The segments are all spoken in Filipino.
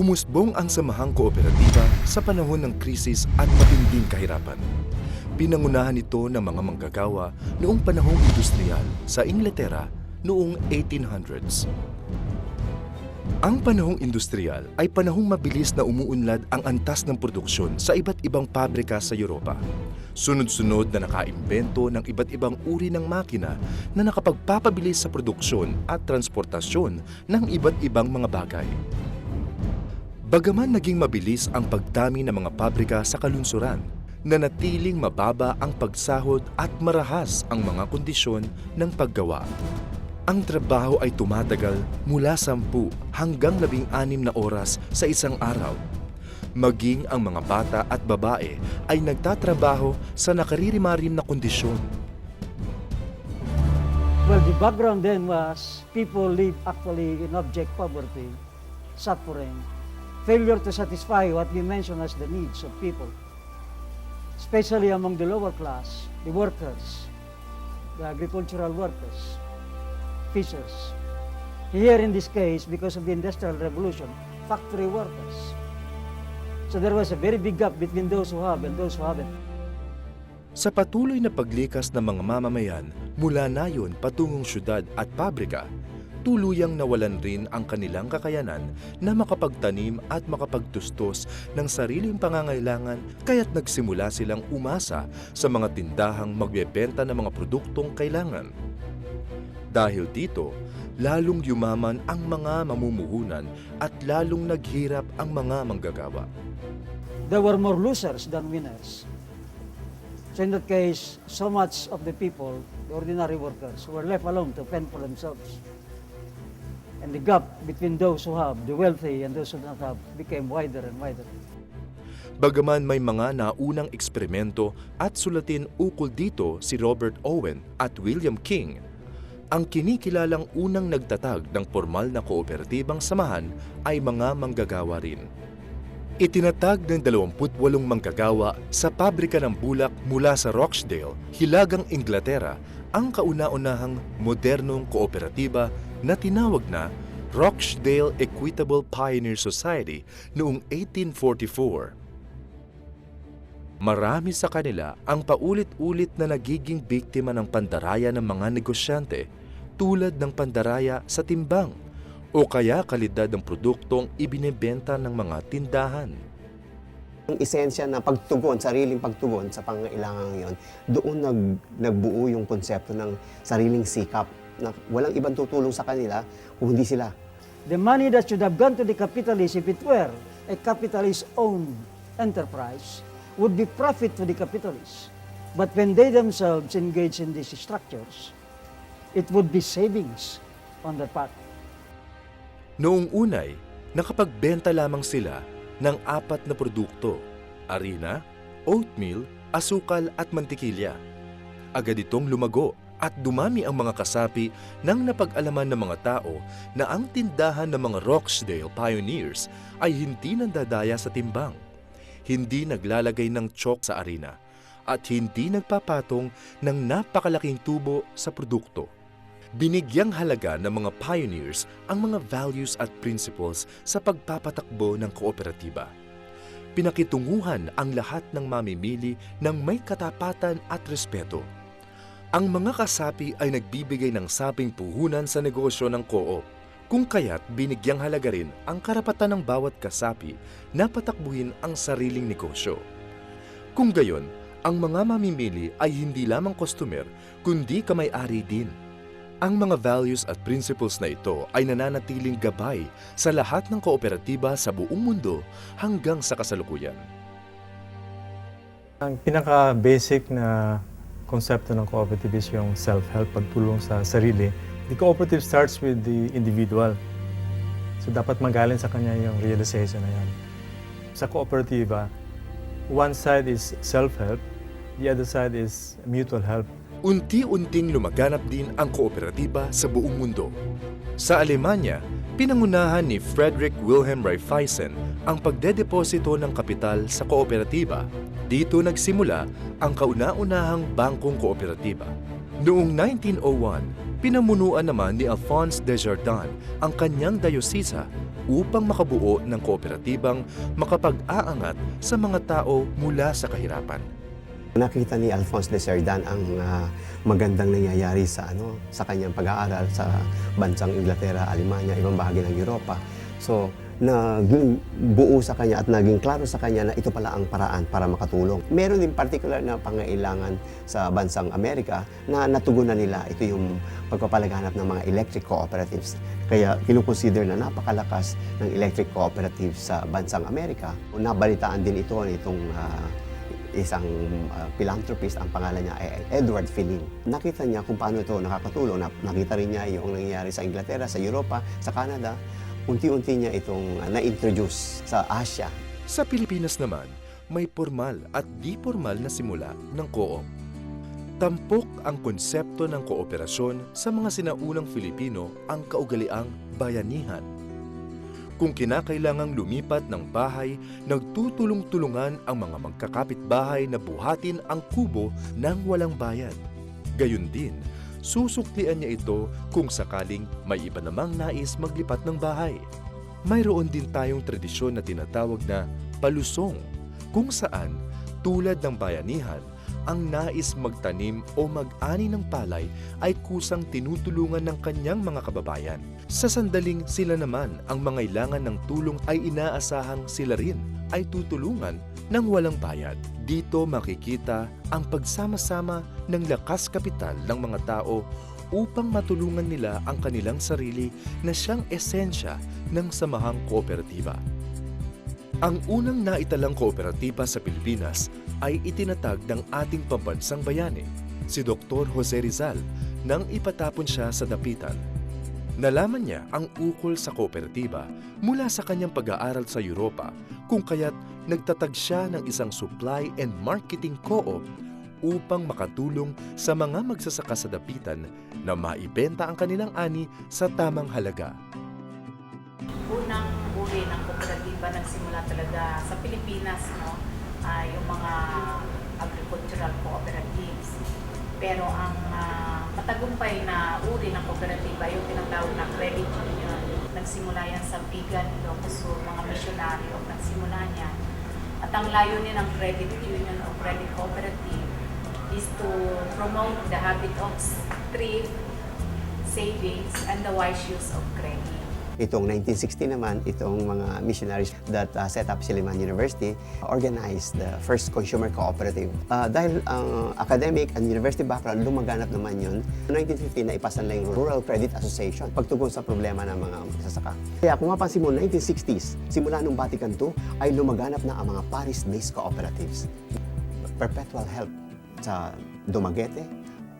Umusbong ang samahang kooperatiba sa panahon ng krisis at matinding kahirapan. Pinangunahan ito ng mga manggagawa noong panahong industrial sa Inglaterra noong 1800s. Ang panahong industrial ay panahong mabilis na umuunlad ang antas ng produksyon sa iba't ibang pabrika sa Europa. Sunod-sunod na nakaimbento ng iba't ibang uri ng makina na nakapagpapabilis sa produksyon at transportasyon ng iba't ibang mga bagay. Bagaman naging mabilis ang pagdami ng mga pabrika sa kalunsuran, nanatiling mababa ang pagsahod at marahas ang mga kondisyon ng paggawa. Ang trabaho ay tumatagal mula 10 hanggang 16 na oras sa isang araw. Maging ang mga bata at babae ay nagtatrabaho sa nakaririmarim na kondisyon. Well, the background then was people live actually in abject poverty, suffering, failure to satisfy what we mention as the needs of people, especially among the lower class, the workers, the agricultural workers, fishers. Here in this case, because of the Industrial Revolution, factory workers. So there was a very big gap between those who have and those who haven't. Sa patuloy na paglikas ng mga mamamayan mula nayon patungong syudad at pabrika, tuluyang nawalan rin ang kanilang kakayanan na makapagtanim at makapagtustos ng sariling pangangailangan kaya't nagsimula silang umasa sa mga tindahang magbebenta ng mga produktong kailangan. Dahil dito, lalong yumaman ang mga mamumuhunan at lalong naghirap ang mga manggagawa. There were more losers than winners. So in that case, so much of the people, the ordinary workers, were left alone to fend for themselves. And the gap between those who have, the wealthy, and those who don't have, became wider and wider. Bagaman may mga naunang eksperimento at sulatin ukol dito si Robert Owen at William King, ang kinikilalang unang nagtatag ng formal na kooperatibang samahan ay mga manggagawa rin. Itinatag ng 28 manggagawa sa pabrika ng bulak mula sa Rochdale, Hilagang Inglaterra, ang kauna-unahang modernong kooperatiba na tinawag na Rochdale Equitable Pioneer Society noong 1844. Marami sa kanila ang paulit-ulit na nagiging biktima ng pandaraya ng mga negosyante tulad ng pandaraya sa timbang o kaya kalidad ng produktong ibinebenta ng mga tindahan. Ang esensya na pagtugon, sariling pagtugon sa pangangailangan ngayon, doon nagbuo yung konsepto ng sariling sikap na walang ibang tutulong sa kanila kung hindi sila. The money that should have gone to the capitalists if it were a capitalist-owned enterprise would be profit to the capitalists. But when they themselves engage in these structures, it would be savings on their part. Noong unay, nakapagbenta lamang sila ng 4 na produkto: arena, oatmeal, asukal at mantikilya. Agad itong lumago at dumami ang mga kasapi nang napag-alaman ng mga tao na ang tindahan ng mga Rochdale Pioneers ay hindi nandadaya sa timbang, hindi naglalagay ng chalk sa arena, at hindi nagpapatong ng napakalaking tubo sa produkto. Binigyang halaga ng mga pioneers ang mga values at principles sa pagpapatakbo ng kooperatiba. Pinakitunguhan ang lahat ng mamimili ng may katapatan at respeto. Ang mga kasapi ay nagbibigay ng saping puhunan sa negosyo ng co-op, kung kaya't binigyang halaga rin ang karapatan ng bawat kasapi na patakbuhin ang sariling negosyo. Kung gayon, ang mga mamimili ay hindi lamang customer, kundi kamay-ari din. Ang mga values at principles na ito ay nananatiling gabay sa lahat ng kooperatiba sa buong mundo hanggang sa kasalukuyan. Ang pinaka-basic na konsepto ng cooperative is yung self-help, pagtulong sa sarili. The cooperative starts with the individual. So dapat magaling sa kanya yung realization na yan. Sa kooperatiba, one side is self-help, the other side is mutual help. Unti-unting lumaganap din ang kooperatiba sa buong mundo. Sa Alemanya, pinangunahan ni Friedrich Wilhelm Raiffeisen ang pagdedeposito ng kapital sa kooperatiba. Dito nagsimula ang kauna-unahang bangkong kooperatiba. Noong 1901, Pinamunuan naman ni Alphonse Desjardins ang kanyang dayosisa upang makabuo ng kooperatibang makapag-aangat sa mga tao mula sa kahirapan. Nakita ni Alphonse Desjardins ang magandang nangyayari sa kanyang pag-aaral sa bansang Inglaterra, Alemanya, ibang bahagi ng Europa. So, naging buo sa kanya at naging klaro sa kanya na ito pala ang paraan para makatulong. Meron din particular na pangailangan sa bansang Amerika na natugunan nila. Ito yung pagpapalaganap ng mga electric cooperatives. Kaya kinukonsider na napakalakas ng electric cooperatives sa bansang Amerika. Nabalitaan din ito nitong isang philanthropist, ang pangalan niya ay Edward Filin. Nakita niya kung paano ito nakakatulong. Nakita rin niya yung nangyayari sa Inglaterra, sa Europa, sa Canada. Unti-unti niya itong na-introduce sa Asia. Sa Pilipinas naman, may formal at di formal na simula ng co-op. Tampok ang konsepto ng kooperasyon sa mga sinaunang Filipino ang kaugaliang bayanihan. Kung kinakailangang lumipat ng bahay, nagtutulong-tulungan ang mga magkakapit-bahay na buhatin ang kubo ng walang bayad. Gayun din, susuklian niya ito kung sakaling may iba namang nais maglipat ng bahay. Mayroon din tayong tradisyon na tinatawag na palusong, kung saan, tulad ng bayanihan, ang nais magtanim o mag-ani ng palay ay kusang tinutulungan ng kanyang mga kababayan. Sa sandaling sila naman ang mangailangan ng tulong ay inaasahang sila rin ay tutulungan ng walang bayad. Dito makikita ang pagsama-sama ng lakas kapital ng mga tao upang matulungan nila ang kanilang sarili na siyang esensya ng samahang kooperatiba. Ang unang naitalang kooperatiba sa Pilipinas ay itinatag ng ating pambansang bayani, si Dr. Jose Rizal, nang ipatapon siya sa dapitan. Nalaman niya ang ukol sa kooperatiba mula sa kanyang pag-aaral sa Europa, kung kaya't nagtatag siya ng isang supply and marketing co-op upang makatulong sa mga magsasaka sa dapitan na maibenta ang kanilang ani sa tamang halaga. Unang uri ng kooperatiba nagsimula talaga sa Pilipinas, no? Yung mga agricultural cooperatives. Pero ang matagumpay na uri ng kooperatiba, yung tinatawag na credit union. Nagsimula yan sa Vigan, Ilocos Sur, mga misyonaryo nagsimula niya. At ang layunin ng credit union o credit cooperative is to promote the habit of thrift, savings, and the wise use of credit. Itong 1960 naman, itong mga missionaries that set up Silliman University organized the first consumer cooperative. Dahil ang academic and university background, lumaganap naman yun. Noong 1950 na ipasan lang yung Rural Credit Association pagtugon sa problema ng mga magsasaka. Kaya kung mapansin mo, 1960s, simula nung Vatican II, ay lumaganap na ang mga Paris-based cooperatives. Perpetual Help sa Dumaguete,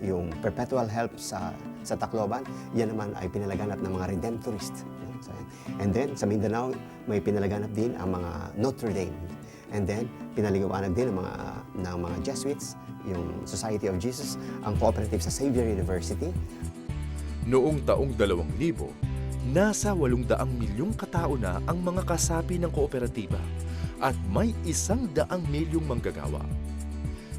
yung Perpetual Help sa Tacloban, yan naman ay pinalaganap ng mga Redemptorist. And then, sa Mindanao, may pinalaganap din ang mga Notre Dame. And then, pinaligawanag din ng mga Jesuits, yung Society of Jesus, ang cooperative sa Xavier University. Noong taong 2000, nasa 800 milyong katao na ang mga kasapi ng kooperatiba at may 100 milyong manggagawa.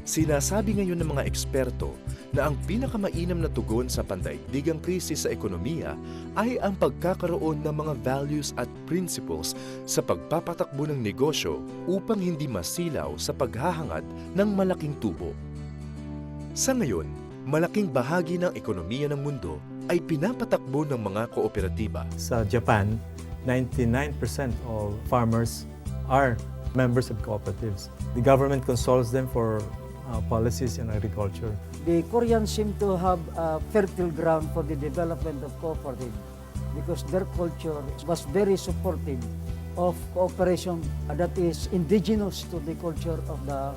Sinasabi ngayon ng mga eksperto na ang pinakamainam na tugon sa pandaigdigang krisis sa ekonomiya ay ang pagkakaroon ng mga values at principles sa pagpapatakbo ng negosyo upang hindi masilaw sa paghahangad ng malaking tubo. Sa ngayon, malaking bahagi ng ekonomiya ng mundo ay pinapatakbo ng mga kooperatiba. Sa Japan, 99% of farmers are members of cooperatives. The government consults them for policies in agriculture. The Koreans seem to have a fertile ground for the development of cooperative because their culture was very supportive of cooperation that is indigenous to the culture of the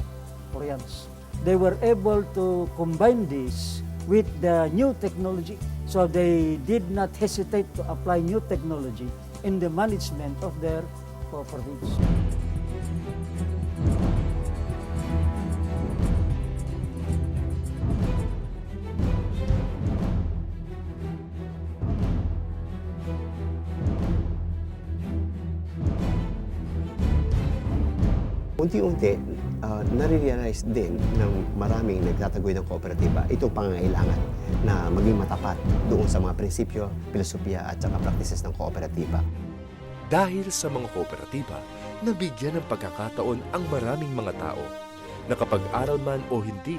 Koreans. They were able to combine this with the new technology, so they did not hesitate to apply new technology in the management of their cooperatives. Unti-unti, nare-realize din ng maraming nagtatagoy ng kooperatiba itong pangangailangan na maging matapat doon sa mga prinsipyo, filosofiya at saka practices ng kooperatiba. Dahil sa mga kooperatiba, nabigyan ng pagkakataon ang maraming mga tao na kapag-aral man o hindi,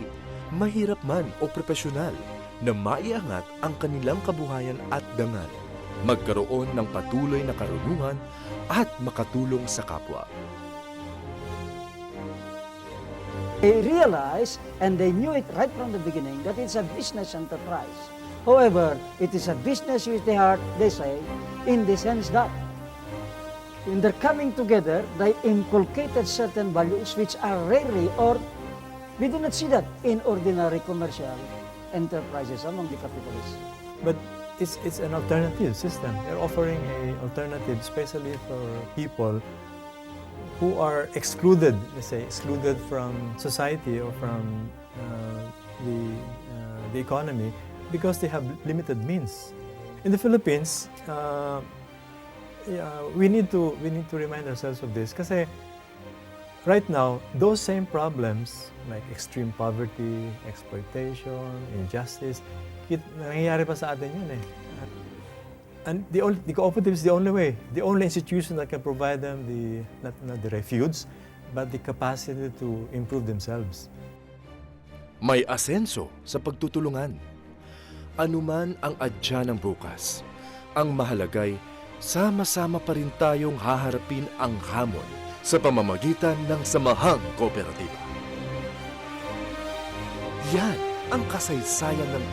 mahirap man o profesional, na maiangat ang kanilang kabuhayan at dangal, magkaroon ng patuloy na karunungan at makatulong sa kapwa. They realized and they knew it right from the beginning that it's a business enterprise. However, it is a business with the heart, they say, in the sense that in their coming together, they inculcated certain values which are rarely or we do not see that in ordinary commercial enterprises among the capitalists. But it's an alternative system. They're offering an alternative, especially for people who are excluded, let's say, excluded from society or from the economy because they have limited means. In the Philippines, we need to remind ourselves of this kasi right now, those same problems like extreme poverty, exploitation, injustice, nangyayari pa sa atin yun eh. And the cooperative is the only way, the only institution that can provide them not the refuge, but the capacity to improve themselves. May asenso sa pagtutulungan. Anuman ang adya ng bukas, ang mahalagay, sama-sama pa rin tayong haharapin ang hamon sa pamamagitan ng samahang kooperatiba. Yan ang kasaysayan ng